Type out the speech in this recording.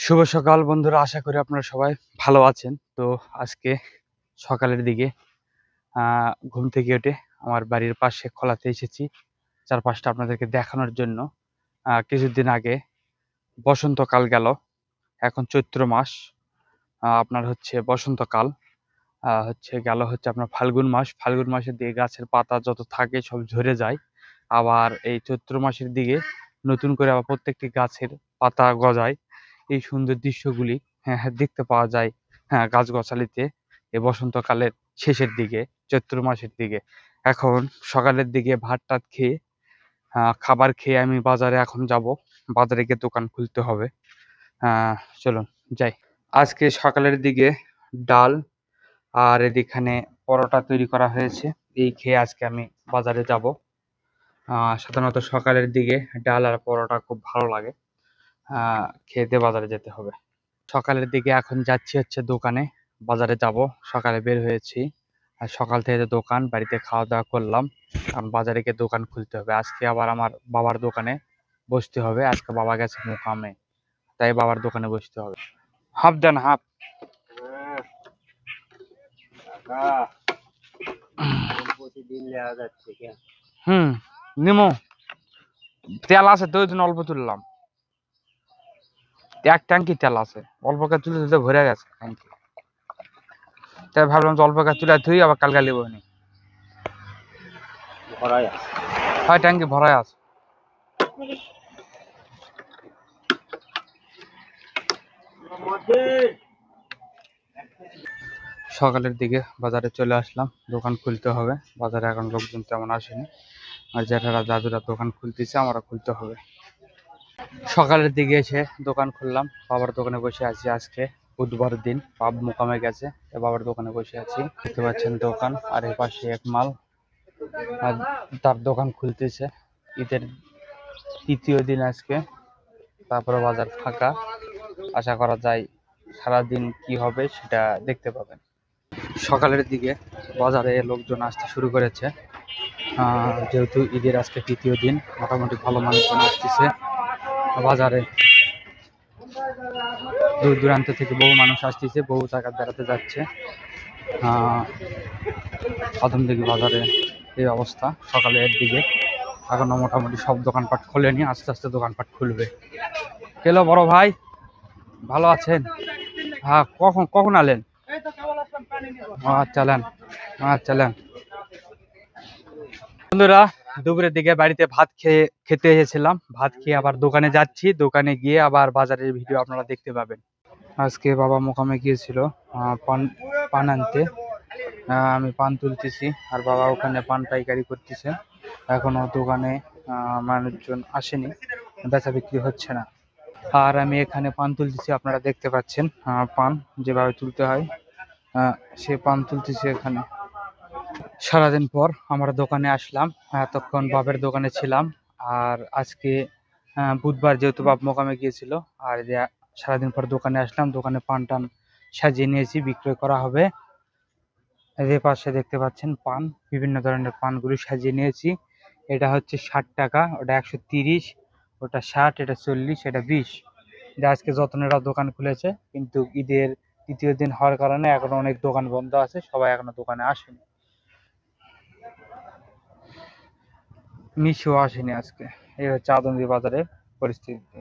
শুভ সকাল বন্ধুরা, আশা করি আপনারা সবাই ভালো আছেন। তো আজকে সকালের দিকে ঘুম থেকে উঠে আমার বাড়ির পাশে খোলাতে এসেছি চারপাশটা আপনাদেরকে দেখানোর জন্য। কিছুদিন আগে বসন্তকাল গেল, এখন চৈত্র মাস। আপনার হচ্ছে বসন্তকাল হচ্ছে গেল, হচ্ছে আপনার ফাল্গুন মাস। ফাল্গুন মাসের দিকে গাছের পাতা যত থাকে সব ঝরে যায়। আবার এই চৈত্র মাসের দিকে নতুন করে আবার প্রত্যেকটি গাছের পাতা গজায়। এই সুন্দর দৃশ্যগুলি দেখতে পাওয়া যায় গাছগাছালিতে এই বসন্তকালের শেষের দিকে, চৈত্র মাসের দিকে। এখন সকালের দিকে ভাত টাত খেয়ে খাবার খেয়ে আমি বাজারে এখন যাব। বাজারে গিয়ে দোকান খুলতে হবে। চলুন যাই। আজকে সকালের দিকে ডাল আর এদিকখানে পরোটা তৈরি করা হয়েছে, এই খেয়ে আজকে আমি বাজারে যাব। সাধারণত সকালের দিকে ডাল আর পরোটা খুব ভালো লাগে। খেতে বাজারে যেতে হবে। সকালের দিকে এখন যাচ্ছি হচ্ছে দোকানে, বাজারে যাব। সকালে বের হয়েছি, আর সকাল থেকে দোকান বাড়িতে খাওয়া দাওয়া করলাম। কারণ বাজারে গিয়ে দোকান খুলতে হবে। আজকে আবার আমার বাবার দোকানে বসতে হবে। আজকে বাবা গেছে মুকামে, তাই বাবার দোকানে বসতে হবে। হাফ দেন হাফ। নিমো তেল আছে তো, ওই জন্য অল্প তুললাম। এক ট্যাঙ্কি তেল আছে, অল্প করে তুলে তুলতে ভরে গেছে ট্যাঙ্কি। তাই ভাবলাম যে অল্প করে তুলে ধুই, আবার কালকে নেবো নি। হয় ট্যাঙ্কি ভরাই আছে। সকালের দিকে বাজারে চলে আসলাম, দোকান খুলতে হবে। বাজারে এখন লোকজন তেমন আসেনি, আর জ্যাঠারা দাদুরা দোকান খুলতেছে, আমরা খুলতে হবে। সকালের দিকে এসে দোকান খুললাম, বাবার দোকানে বসে আছি। আজকে বুধবার দিন, বাব মোকামে গেছে, বাবার দোকানে বসে আছি। দেখতে পাচ্ছেন দোকান, আর এই পাশে এক মাল আর তার দোকান খুলতেছে। ঈদের তৃতীয় দিন আজকে, তারপরে বাজার ফাঁকা। আশা করা যায় সারাদিন কি হবে সেটা দেখতে পাবেন। সকালের দিকে বাজারে লোকজন আসতে শুরু করেছে, যেহেতু ঈদের আজকে তৃতীয় দিন, মোটামুটি ভালো মানুষজন আসতেছে বাজারে। দূর দূরান্ত থেকে বহু মানুষ আসতেছে, বহু জায়গা বেড়াতে যাচ্ছে। আদমদিঘি বাজারে এই অবস্থা সকালের দিকে। এখনো মোটামুটি সব দোকানপাট খোলেনি, আস্তে আস্তে দোকানপাট খুলবে। কেলো বড় ভাই, ভালো আছেন? হ্যাঁ, কখন কখন আলেন? চালান চালান। বন্ধুরা, দুপুরের দিকে বাড়িতে ভাত খেতে এসেছিলাম। ভাত খেয়ে আবার দোকানে যাচ্ছি, দোকানে গিয়ে আবার বাজারের ভিডিও আপনারা দেখতে পাবেন। আজকে বাবা মোকামে গিয়েছিল পান পান আনতে। আমি পান তুলতেছি, আর বাবা ওখানে পান পাইকারি করতেছে। এখনো দোকানে মানুষজন আসেনি, বেচা বিক্রি হচ্ছে না। আর আমি এখানে পান তুলতেছি, আপনারা দেখতে পাচ্ছেন পান যেভাবে তুলতে হয়, সে পান তুলতেছি এখানে। সারাদিন পর আমরা দোকানে আসলাম, এতক্ষণ বাপের দোকানে ছিলাম। আর আজকে বুধবার, যেহেতু বাপ মোকামে গিয়েছিল, আর সারাদিন পর দোকানে আসলাম। দোকানে পান টান সাজিয়ে নিয়েছি, বিক্রয় করা হবে। এর পাশে দেখতে পাচ্ছেন পান, বিভিন্ন ধরনের পানগুলি সাজিয়ে নিয়েছি। এটা হচ্ছে 60 টাকা, ওটা 130, ওটা 60, এটা 40, এটা 20। এটা আজকে যতনেরা দোকান খুলেছে, কিন্তু ঈদের তৃতীয় দিন হওয়ার কারণে এখনো অনেক দোকান বন্ধ আছে, সবাই এখনো দোকানে আসেনি। মিশো আসেনি আজকে। এই হচ্ছে আদমদি বাজারের পরিস্থিতি।